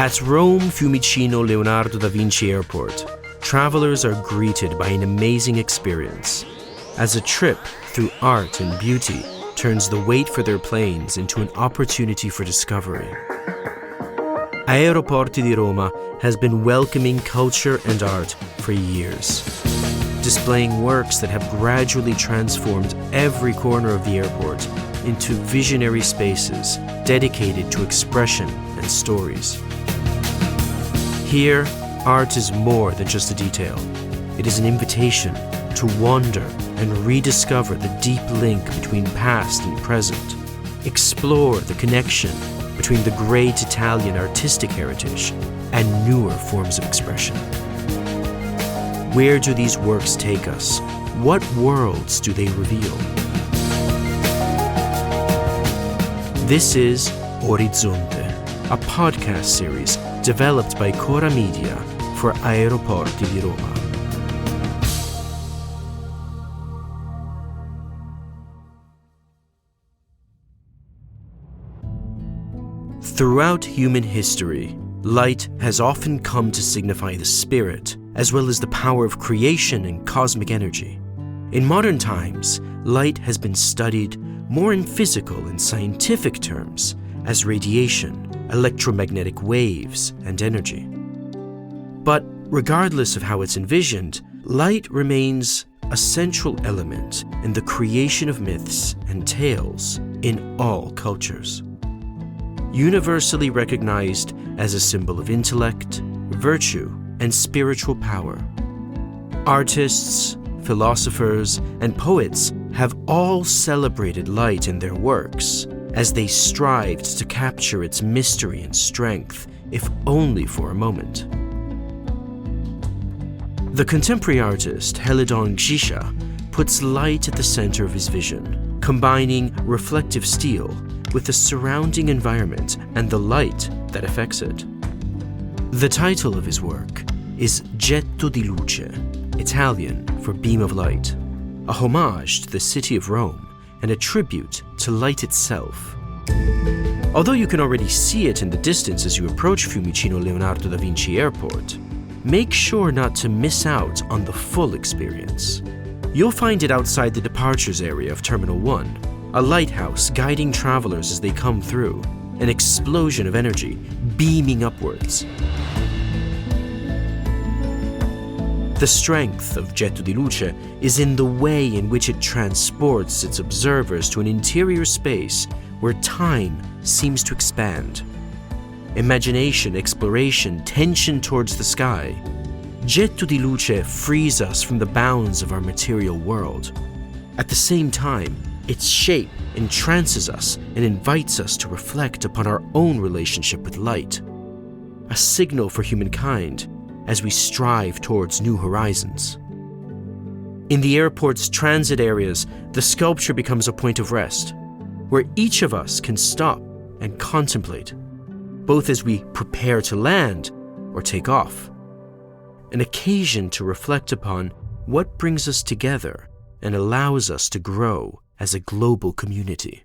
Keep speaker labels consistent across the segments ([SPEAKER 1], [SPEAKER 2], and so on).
[SPEAKER 1] At Rome Fiumicino Leonardo da Vinci Airport, travelers are greeted by an amazing experience, as a trip through art and beauty turns the wait for their planes into an opportunity for discovery. Aeroporti di Roma has been welcoming culture and art for years, displaying works that have gradually transformed every corner of the airport into visionary spaces dedicated to expression and stories. Here, art is more than just a detail. It is an invitation to wander and rediscover the deep link between past and present, explore the connection between the great Italian artistic heritage and newer forms of expression. Where do these works take us? What worlds do they reveal? This is Orizzonte, a podcast series developed by Cora Media for Aeroporti di Roma. Throughout human history, light has often come to signify the spirit, as well as the power of creation and cosmic energy. In modern times, light has been studied more in physical and scientific terms as radiation, electromagnetic waves, and energy. But regardless of how it's envisioned, light remains a central element in the creation of myths and tales in all cultures. Universally recognized as a symbol of intellect, virtue, and spiritual power, artists, philosophers, and poets have all celebrated light in their works as they strived to capture its mystery and strength, if only for a moment. The contemporary artist Helidon Xhixha puts light at the center of his vision, combining reflective steel with the surrounding environment and the light that affects it. The title of his work is Getto di Luce, Italian for beam of light, a homage to the city of Rome and a tribute to light itself. Although you can already see it in the distance as you approach Fiumicino Leonardo da Vinci Airport, make sure not to miss out on the full experience. You'll find it outside the departures area of Terminal 1, a lighthouse guiding travelers as they come through, an explosion of energy beaming upwards. The strength of Getto di Luce is in the way in which it transports its observers to an interior space where time seems to expand. Imagination, exploration, tension towards the sky. Getto di Luce frees us from the bounds of our material world. At the same time, its shape entrances us and invites us to reflect upon our own relationship with light, a signal for humankind as we strive towards new horizons. In the airport's transit areas, the sculpture becomes a point of rest, where each of us can stop and contemplate, both as we prepare to land or take off, an occasion to reflect upon what brings us together and allows us to grow as a global community.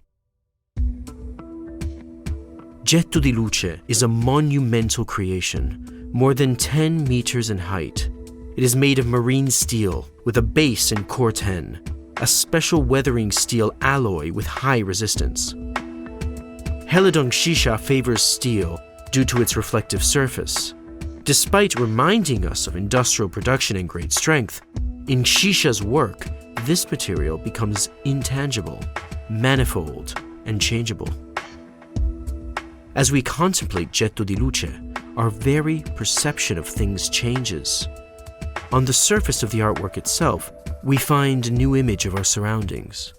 [SPEAKER 1] Getto di Luce is a monumental creation, more than 10 meters in height. It is made of marine steel with a base in corten, a special weathering steel alloy with high resistance. Helidon Xhixha favors steel due to its reflective surface. Despite reminding us of industrial production and great strength, in Xhixha's work, this material becomes intangible, manifold, and changeable. As we contemplate Getto di Luce, our very perception of things changes. On the surface of the artwork itself, we find a new image of our surroundings,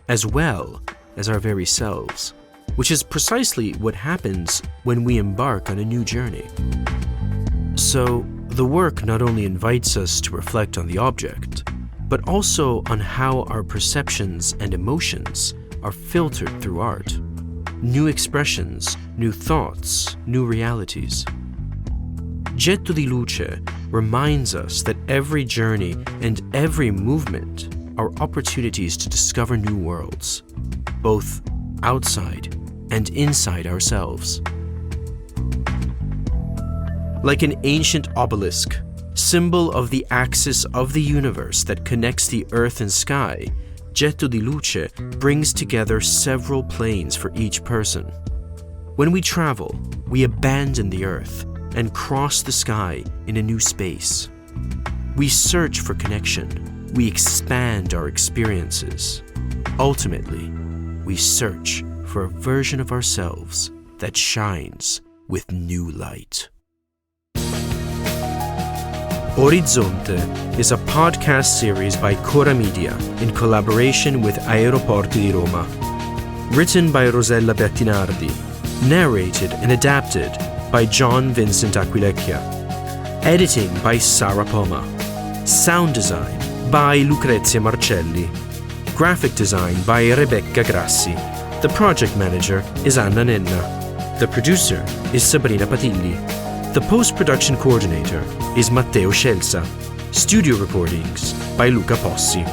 [SPEAKER 1] as well as our very selves, which is precisely what happens when we embark on a new journey. So, the work not only invites us to reflect on the object, but also on how our perceptions and emotions are filtered through art. New expressions, new thoughts, new realities. Getto di Luce reminds us that every journey and every movement are opportunities to discover new worlds, both outside and inside ourselves. Like an ancient obelisk, symbol of the axis of the universe that connects the earth and sky, Getto di Luce brings together several planes for each person. When we travel, we abandon the earth and cross the sky in a new space. We search for connection. We expand our experiences. Ultimately, we search for a version of ourselves that shines with new light. Orizzonte is a podcast series by Cora Media in collaboration with Aeroporti di Roma. Written by Rosella Bettinardi. Narrated and adapted by John Vincent Aquilecchia. Editing by Sara Poma. Sound design by Lucrezia Marcelli. Graphic design by Rebecca Grassi. The project manager is Anna Nenna. The producer is Sabrina Patilli. The post-production coordinator is Matteo Scelsa. Studio recordings by Luca Possi.